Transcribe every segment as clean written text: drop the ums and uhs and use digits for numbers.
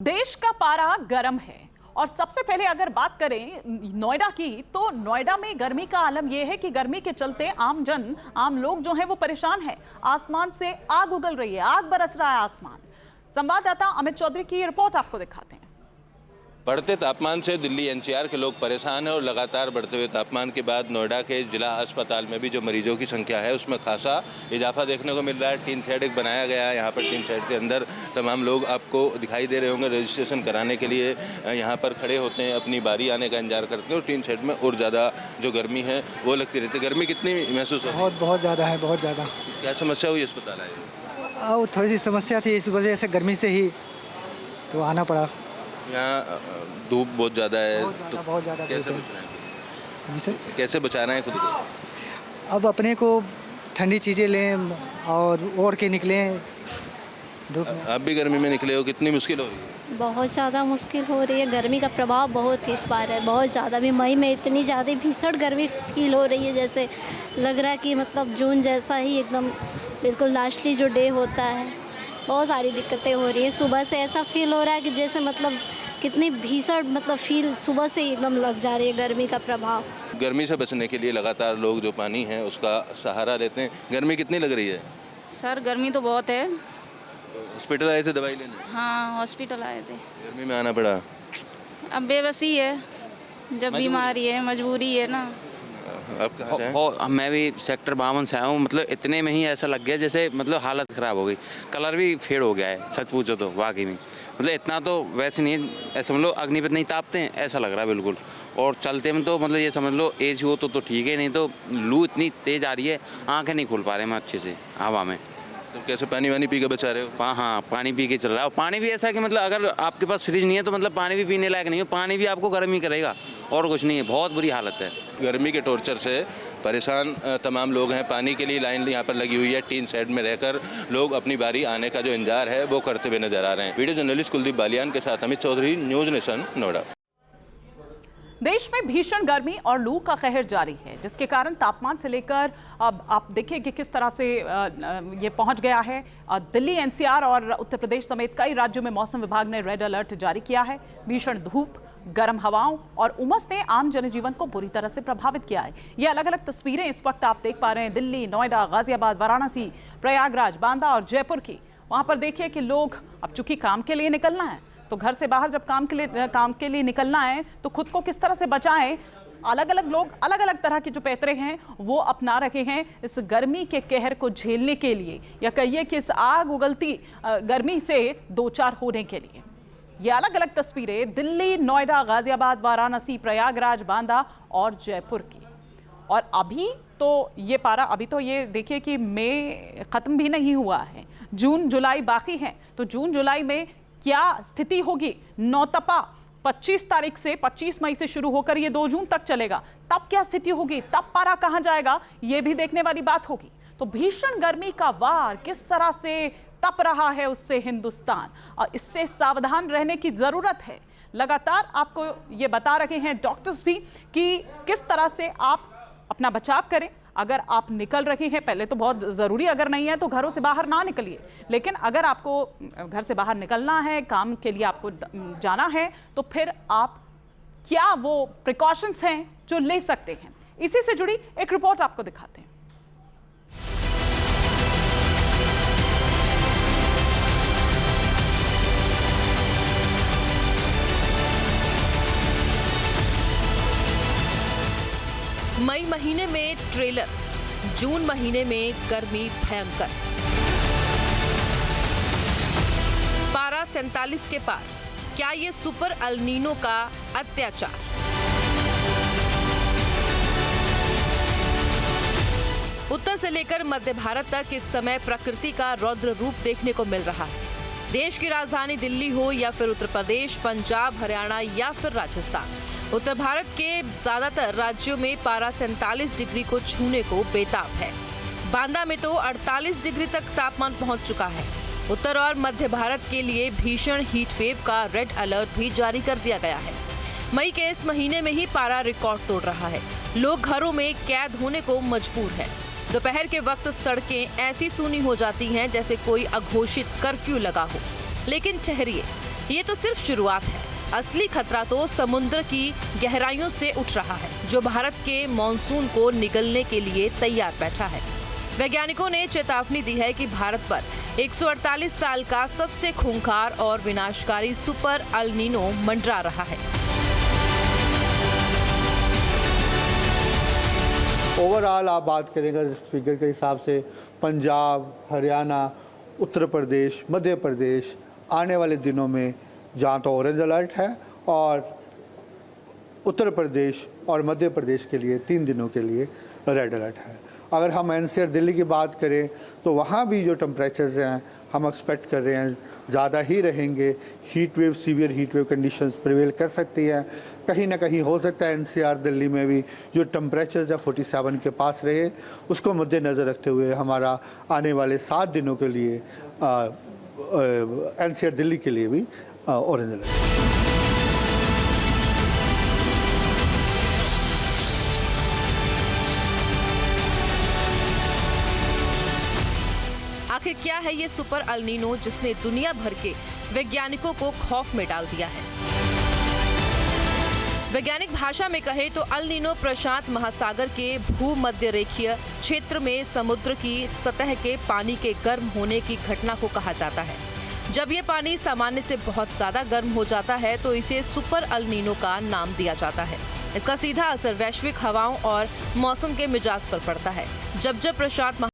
देश का पारा गर्म है और सबसे पहले अगर बात करें नोएडा की, तो नोएडा में गर्मी का आलम यह है कि गर्मी के चलते आम लोग जो हैं वो परेशान हैं। आसमान से आग उगल रही है, आग बरस रहा है आसमान। संवाददाता अमित चौधरी की रिपोर्ट आपको दिखाते हैं। बढ़ते तापमान से दिल्ली एनसीआर के लोग परेशान हैं और लगातार बढ़ते हुए तापमान के बाद नोएडा के जिला अस्पताल में भी जो मरीजों की संख्या है उसमें खासा इजाफा देखने को मिल रहा है। टीन शेड एक बनाया गया है, यहाँ पर टीन शेड के अंदर तमाम लोग आपको दिखाई दे रहे होंगे। रजिस्ट्रेशन कराने के लिए यहाँ पर खड़े होते हैं, अपनी बारी आने का इंतजार करते हैं और टीन शेड में और ज़्यादा जो गर्मी है वो लगती रहती है। गर्मी कितनी महसूस हो? बहुत ज़्यादा है, बहुत ज़्यादा। क्या समस्या हुई अस्पताल आए? और थोड़ी सी समस्या थी, इस वजह से गर्मी से ही तो आना पड़ा। यहाँ धूप बहुत ज़्यादा है, बहुत ज़्यादा। कैसे बचना है? जी सर, कैसे बचाना है खुद को? अब अपने को ठंडी चीज़ें लें और ओढ़ के निकलें धूप में। आप भी गर्मी में निकले हो, कितनी मुश्किल हो रही है? बहुत ज़्यादा मुश्किल हो रही है। गर्मी का प्रभाव बहुत इस बार है, बहुत ज़्यादा। अभी मई में इतनी ज़्यादा भीषण गर्मी फील हो रही है, जैसे लग रहा है कि मतलब जून जैसा ही एकदम बिल्कुल लास्टली जो डे होता है। बहुत सारी दिक्कतें हो रही है। सुबह से ऐसा फील हो रहा है कि जैसे मतलब कितनी भीषण फील सुबह से ही एकदम लग जा रही है गर्मी का प्रभाव। गर्मी से बचने के लिए लगातार लोग जो पानी है उसका सहारा लेते हैं। गर्मी कितनी लग रही है? सर गर्मी तो बहुत है। हॉस्पिटल आए थे दवाई लेने? हाँ, हॉस्पिटल आए थे। गर्मी में आना पड़ा? अब बेबसी है, जब बीमारी है मजबूरी है ना। आप कहाँ से हैं? मैं भी सेक्टर 52 से आया हूँ। मतलब इतने में ही ऐसा लग गया जैसे मतलब हालत ख़राब हो गई। कलर भी फेड हो गया है, सच पूछो तो वाकई में। मतलब इतना तो वैसे नहीं है, ऐसा समझ लो अग्निपथ नहीं तापते हैं ऐसा लग रहा है बिल्कुल। और चलते में तो मतलब ये समझ लो एसी हो तो ठीक है, नहीं तो लू इतनी तेज़ आ रही है, आँखें नहीं खोल पा रहे हैं अच्छे से हवा में। तो कैसे पानी वानी पी के बचा रहे हो? हाँ, पानी पी के चल रहा है। और पानी भी ऐसा है कि मतलब अगर आपके पास फ्रिज नहीं है तो मतलब पानी भी पीने लायक नहीं हो, पानी भी आपको गर्म ही करेगा और कुछ नहीं है। बहुत बुरी हालत है। गर्मी के टॉर्चर से परेशान तमाम लोग हैं। पानी के लिए लाइन यहाँ पर लगी हुई है। टीन शेड में रहकर लोग अपनी बारी आने का जो इंतजार है वो करते हुए नजर आ रहे हैं। वीडियो जर्नलिस्ट कुलदीप बालियान के साथ अमित चौधरी, न्यूज़ नेशन, नोएडा। देश में भीषण गर्मी और लू का कहर जारी है, जिसके कारण तापमान से लेकर अब आप देखिए कि किस तरह से ये पहुंच गया है। दिल्ली एनसीआर और उत्तर प्रदेश समेत कई राज्यों में मौसम विभाग ने रेड अलर्ट जारी किया है। भीषण धूप, गर्म हवाओं और उमस ने आम जनजीवन को बुरी तरह से प्रभावित किया है। ये अलग अलग तस्वीरें इस वक्त आप देख पा रहे हैं दिल्ली, नोएडा, गाजियाबाद, वाराणसी, प्रयागराज, बांदा और जयपुर की। वहां पर देखिए कि लोग अब चूंकि काम के लिए निकलना है तो घर से बाहर जब काम के लिए निकलना है तो खुद को किस तरह से बचाएं। अलग अलग लोग अलग अलग तरह के जो पैतरे हैं वो अपना रहे हैं इस गर्मी के कहर को झेलने के लिए, या कहिए कि इस आग उगलती गर्मी से दो चार होने के लिए। ये अलग अलग तस्वीरें दिल्ली, नोएडा, गाजियाबाद, वाराणसी, प्रयागराज, बांदा और जयपुर की। और अभी तो ये पारा, अभी तो ये देखिए कि मई खत्म भी नहीं हुआ है, जून जुलाई बाकी है। तो जून जुलाई में क्या स्थिति होगी? नौतपा 25 तारीख से 25 मई से शुरू होकर ये 2 जून तक चलेगा। तब क्या स्थिति होगी, तब पारा कहां जाएगा, ये भी देखने वाली बात होगी। तो भीषण गर्मी का वार किस तरह से तप रहा है उससे हिंदुस्तान, और इससे सावधान रहने की जरूरत है। लगातार आपको ये बता रहे हैं डॉक्टर्स भी कि किस तरह से आप अपना बचाव करें। अगर आप निकल रहे हैं, पहले तो बहुत ज़रूरी, अगर नहीं है तो घरों से बाहर ना निकलिए। लेकिन अगर आपको घर से बाहर निकलना है, काम के लिए आपको जाना है, तो फिर आप क्या वो प्रिकॉशंस हैं जो ले सकते हैं। इसी से जुड़ी एक रिपोर्ट आपको दिखाते हैं। मई महीने में ट्रेलर, जून महीने में गर्मी भयंकर। पारा 47 के पार, क्या ये सुपर एल नीनो का अत्याचार? उत्तर से लेकर मध्य भारत तक इस समय प्रकृति का रौद्र रूप देखने को मिल रहा है। देश की राजधानी दिल्ली हो या फिर उत्तर प्रदेश, पंजाब, हरियाणा या फिर राजस्थान, उत्तर भारत के ज्यादातर राज्यों में पारा 47 डिग्री को छूने को बेताब है। बांदा में तो 48 डिग्री तक तापमान पहुंच चुका है। उत्तर और मध्य भारत के लिए भीषण हीट वेव का रेड अलर्ट भी जारी कर दिया गया है। मई के इस महीने में ही पारा रिकॉर्ड तोड़ रहा है। लोग घरों में कैद होने को मजबूर है। दोपहर के वक्त सड़कें ऐसी सूनी हो जाती हैं जैसे कोई अघोषित कर्फ्यू लगा हो। लेकिन ठहरिए, ये तो सिर्फ शुरुआत है। असली खतरा तो समुद्र की गहराइयों से उठ रहा है, जो भारत के मॉनसून को निगलने के लिए तैयार बैठा है। वैज्ञानिकों ने चेतावनी दी है कि भारत पर 148 साल का सबसे खूंखार और विनाशकारी सुपर अल नीनो मंडरा रहा है। ओवरऑल आप बात करेंगे इस फिगर के हिसाब से, पंजाब, हरियाणा, उत्तर प्रदेश, मध्य प्रदेश आने वाले दिनों में जहाँ तो ऑरेंज अलर्ट है, और उत्तर प्रदेश और मध्य प्रदेश के लिए 3 दिनों के लिए रेड अलर्ट है। अगर हम एनसीआर दिल्ली की बात करें तो वहाँ भी जो टेम्परेचर्स हैं हम एक्सपेक्ट कर रहे हैं ज़्यादा ही रहेंगे। Heat wave, severe heat wave conditions prevail कर सकती हैं। कहीं ना कहीं हो सकता है एनसीआर दिल्ली में भी जो टेम्परेचर 47 के पास रहे, उसको मद्देनज़र रखते हुए हमारा आने वाले 7 दिनों के लिए एनसीआर दिल्ली के लिए भी ऑरेंज अलर्ट। आखिर क्या है ये सुपर अल नीनो जिसने दुनिया भर के वैज्ञानिकों को खौफ में डाल दिया है? वैज्ञानिक भाषा में कहे तो अल नीनो प्रशांत महासागर के भूमध्य रेखीय क्षेत्र में समुद्र की सतह के पानी के गर्म होने की घटना को कहा जाता है। जब ये पानी सामान्य से बहुत ज्यादा गर्म हो जाता है तो इसे सुपर अल नीनो का नाम दिया जाता है। इसका सीधा असर वैश्विक हवाओं और मौसम के मिजाज पर पड़ता है। जब प्रशांत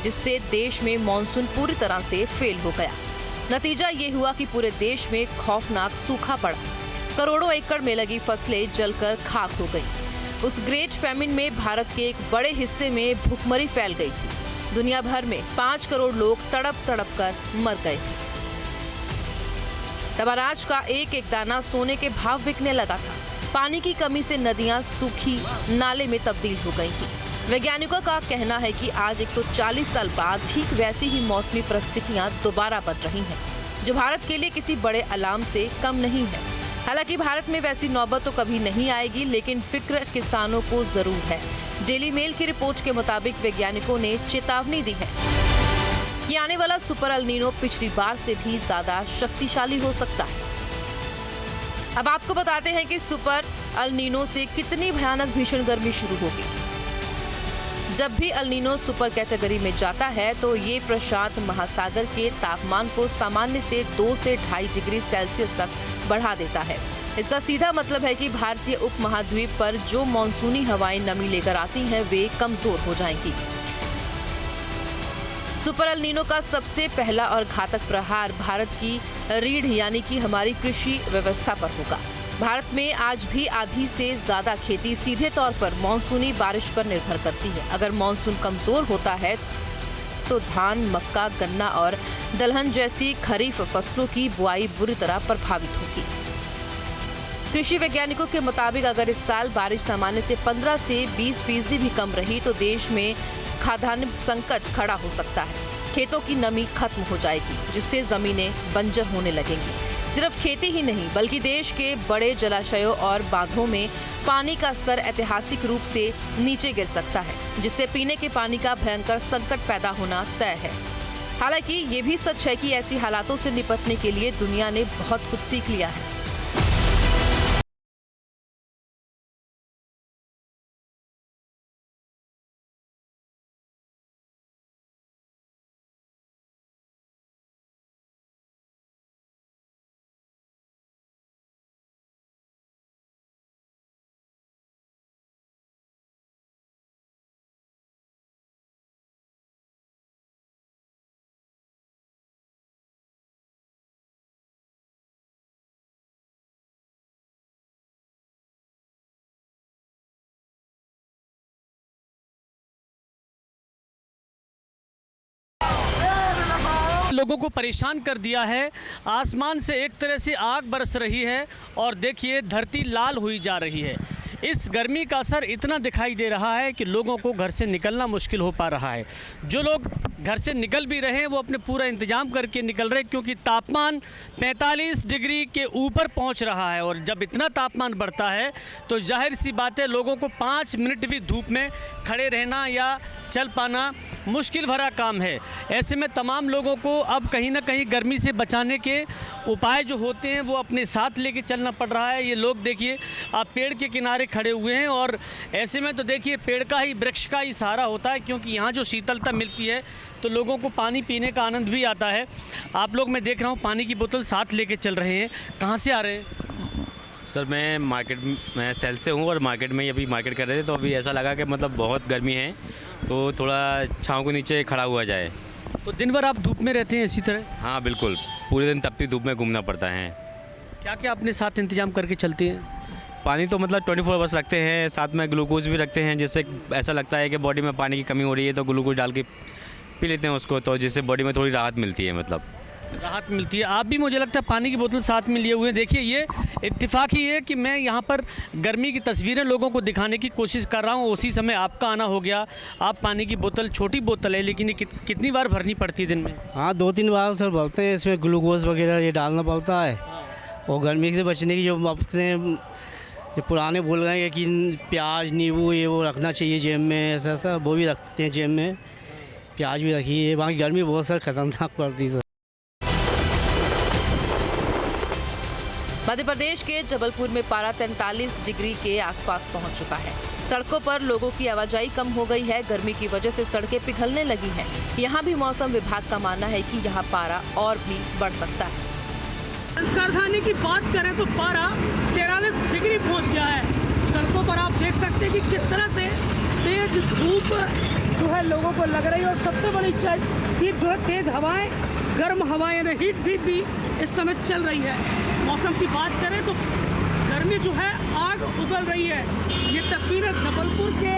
जिससे देश में मॉनसून पूरी तरह से फेल हो गया। नतीजा ये हुआ कि पूरे देश में खौफनाक सूखा पड़ा। करोड़ों एकड़ में लगी फसलें जलकर खाक हो गई। उस ग्रेट फैमिन में भारत के एक बड़े हिस्से में भूखमरी फैल गई थी। दुनिया भर में 5 करोड़ लोग तड़प तड़प कर मर गए थे। तब अनाज का एक एक दाना सोने के भाव बिकने लगा था। पानी की कमी से नदियां सूखी नाले में तब्दील हो गई थी। वैज्ञानिकों का कहना है कि आज 140 साल बाद ठीक वैसी ही मौसमी परिस्थितियां दोबारा बन रही हैं, जो भारत के लिए किसी बड़े अलार्म से कम नहीं है। हालांकि भारत में वैसी नौबत तो कभी नहीं आएगी, लेकिन फिक्र किसानों को जरूर है। डेली मेल की रिपोर्ट के मुताबिक वैज्ञानिकों ने चेतावनी दी है कि आने वाला सुपर अल नीनो पिछली बार से भी ज्यादा शक्तिशाली हो सकता है। अब आपको बताते हैं कि सुपर अल नीनो से कितनी भयानक भीषण गर्मी शुरू होगी। जब भी अल नीनो सुपर कैटेगरी में जाता है तो ये प्रशांत महासागर के तापमान को सामान्य से 2 से 2.5 डिग्री सेल्सियस तक बढ़ा देता है। इसका सीधा मतलब है कि भारतीय उपमहाद्वीप पर जो मॉनसूनी हवाएं नमी लेकर आती हैं वे कमजोर हो जाएंगी। सुपर अल नीनो का सबसे पहला और घातक प्रहार भारत की रीढ़ यानी कि हमारी कृषि व्यवस्था पर होगा। भारत में आज भी आधी से ज्यादा खेती सीधे तौर पर मॉनसूनी बारिश पर निर्भर करती है। अगर मॉनसून कमजोर होता है तो धान, मक्का, गन्ना और दलहन जैसी खरीफ फसलों की बुआई बुरी तरह प्रभावित होगी। कृषि वैज्ञानिकों के मुताबिक अगर इस साल बारिश सामान्य से 15 से 20% भी कम रही तो देश में खाद्यान्न संकट खड़ा हो सकता है। खेतों की नमी खत्म हो जाएगी, जिससे जमीनें बंजर होने लगेंगी। सिर्फ खेती ही नहीं बल्कि देश के बड़े जलाशयों और बांधों में पानी का स्तर ऐतिहासिक रूप से नीचे गिर सकता है, जिससे पीने के पानी का भयंकर संकट पैदा होना तय है। हालांकि ये भी सच है कि ऐसी हालातों से निपटने के लिए दुनिया ने बहुत कुछ सीख लिया है। लोगों को परेशान कर दिया है। आसमान से एक तरह से आग बरस रही है और देखिए धरती लाल हुई जा रही है। इस गर्मी का असर इतना दिखाई दे रहा है कि लोगों को घर से निकलना मुश्किल हो पा रहा है। जो लोग घर से निकल भी रहे हैं वो अपने पूरा इंतजाम करके निकल रहे हैं, क्योंकि तापमान 45 डिग्री के ऊपर पहुंच रहा है। और जब इतना तापमान बढ़ता है तो जाहिर सी बात है लोगों को 5 मिनट भी धूप में खड़े रहना या चल पाना मुश्किल भरा काम है। ऐसे में तमाम लोगों को अब कहीं ना कहीं गर्मी से बचाने के उपाय जो होते हैं वो अपने साथ लेके चलना पड़ रहा है। ये लोग देखिए आप पेड़ के किनारे खड़े हुए हैं और ऐसे में तो देखिए पेड़ का ही, वृक्ष का ही सहारा होता है, क्योंकि यहाँ जो शीतलता मिलती है तो लोगों को पानी पीने का आनंद भी आता है। आप लोग, मैं देख रहा हूँ, पानी की बोतल साथ लेके चल रहे हैं। कहाँ से आ रहे हैं? सर मैं सेल से हूँ और मार्केट में ही अभी मार्केट कर रहे थे, तो अभी ऐसा लगा कि मतलब बहुत गर्मी है तो थोड़ा छाँव के नीचे खड़ा हुआ जाए। तो दिन भर आप धूप में रहते हैं इसी तरह? हाँ बिल्कुल, पूरे दिन तपती धूप में घूमना पड़ता है। क्या क्या अपने साथ इंतजाम करके चलते हैं? पानी तो मतलब 24 आवर्स रखते हैं, साथ में ग्लूकोज भी रखते हैं, जिससे ऐसा लगता है कि बॉडी में पानी की कमी हो रही है तो ग्लूकोज डाल के पी लेते हैं उसको, तो जिससे बॉडी में थोड़ी राहत मिलती है। मतलब राहत मिलती है। आप भी, मुझे लगता है, पानी की बोतल साथ में लिए हुए हैं। देखिए ये इत्तेफाक ही है कि मैं यहाँ पर गर्मी की तस्वीरें लोगों को दिखाने की कोशिश कर रहा हूँ, उसी समय आपका आना हो गया। आप पानी की बोतल, छोटी बोतल है लेकिन ये कितनी बार भरनी पड़ती है दिन में? हाँ 2-3 बार सर भरते हैं। इसमें ग्लूकोज वगैरह ये डालना पड़ता है। और गर्मी से बचने की जो अपने ये पुराने बोल रहे हैं कि प्याज, नींबू ये वो रखना चाहिए जेब में, ऐसा ऐसा वो भी रखते हैं जेब में। प्याज भी रखी है। वहाँ की गर्मी बहुत सर खतरनाक पड़ती है। मध्य प्रदेश के जबलपुर में पारा 43 डिग्री के आसपास पहुंच चुका है। सड़कों पर लोगों की आवाजाही कम हो गई है। गर्मी की वजह से सड़कें पिघलने लगी हैं। यहाँ भी मौसम विभाग का मानना है कि यहाँ पारा और भी बढ़ सकता है। राजधानी की बात करें तो पारा 43 डिग्री पहुँच गया है। सड़कों पर आप देख सकते हैं कि किस तरह से तेज धूप जो है लोगों को लग रही है। और सबसे बड़ी चीज़ जो है तेज हवाएं, गर्म हवाएं, हीट भी इस समय चल रही है। मौसम की बात करें तो गर्मी जो है आग उगल रही है। ये तस्वीरें जबलपुर के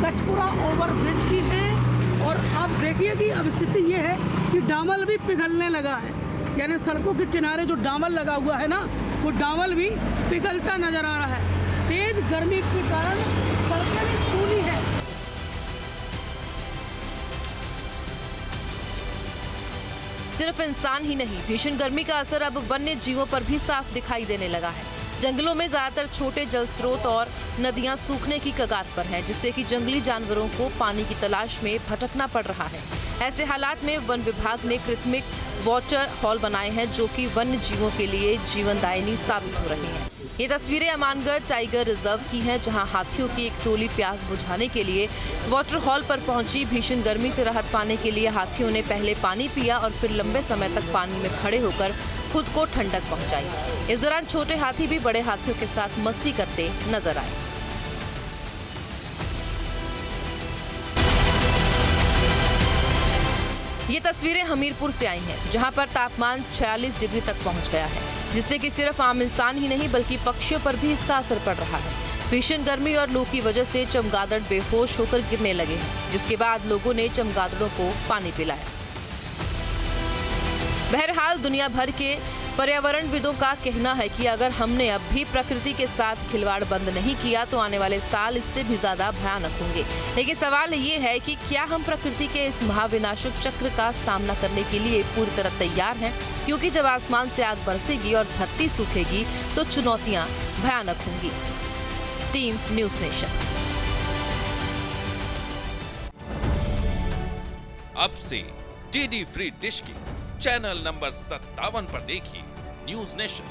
कचपुरा ओवरब्रिज की हैं। और अब देखिए कि अब स्थिति ये है कि डामर भी पिघलने लगा है। यानी सड़कों के किनारे जो डामर लगा हुआ है ना, वो डामर भी पिघलता नजर आ रहा है। तेज गर्मी के कारण सड़कें भी सूनी है। सिर्फ इंसान ही नहीं, भीषण गर्मी का असर अब वन्य जीवों पर भी साफ दिखाई देने लगा है। जंगलों में ज्यादातर छोटे जल स्रोत और नदियां सूखने की कगार पर हैं, जिससे कि जंगली जानवरों को पानी की तलाश में भटकना पड़ रहा है। ऐसे हालात में वन विभाग ने कृत्रिम वाटर हॉल बनाए हैं, जो कि वन्य जीवों के लिए जीवनदायिनी साबित हो रही हैं। ये तस्वीरें अमानगढ़ टाइगर रिजर्व की हैं, जहां हाथियों की एक टोली प्यास बुझाने के लिए वाटर हॉल पर पहुंची। भीषण गर्मी से राहत पाने के लिए हाथियों ने पहले पानी पिया और फिर लंबे समय तक पानी में खड़े होकर खुद को ठंडक पहुंचाई। इस दौरान छोटे हाथी भी बड़े हाथियों के साथ मस्ती करते नजर आए। ये तस्वीरें हमीरपुर से आई हैं, जहां पर तापमान 46 डिग्री तक पहुंच गया है, जिससे कि सिर्फ आम इंसान ही नहीं बल्कि पक्षियों पर भी इसका असर पड़ रहा है। भीषण गर्मी और लू की वजह से चमगादड़ बेहोश होकर गिरने लगे हैं, जिसके बाद लोगों ने चमगादड़ों को पानी पिलाया। बहरहाल दुनिया भर के पर्यावरणविदों का कहना है कि अगर हमने अब भी प्रकृति के साथ खिलवाड़ बंद नहीं किया तो आने वाले साल इससे भी ज्यादा भयानक होंगे। लेकिन सवाल ये है कि क्या हम प्रकृति के इस महाविनाशक चक्र का सामना करने के लिए पूरी तरह तैयार हैं? क्योंकि जब आसमान से आग बरसेगी और धरती सूखेगी तो चुनौतियां भयानक होंगी। Team news nation. अब से डीडी फ्री डिश की चैनल नंबर 57 पर देखिए न्यूज़ नेशन।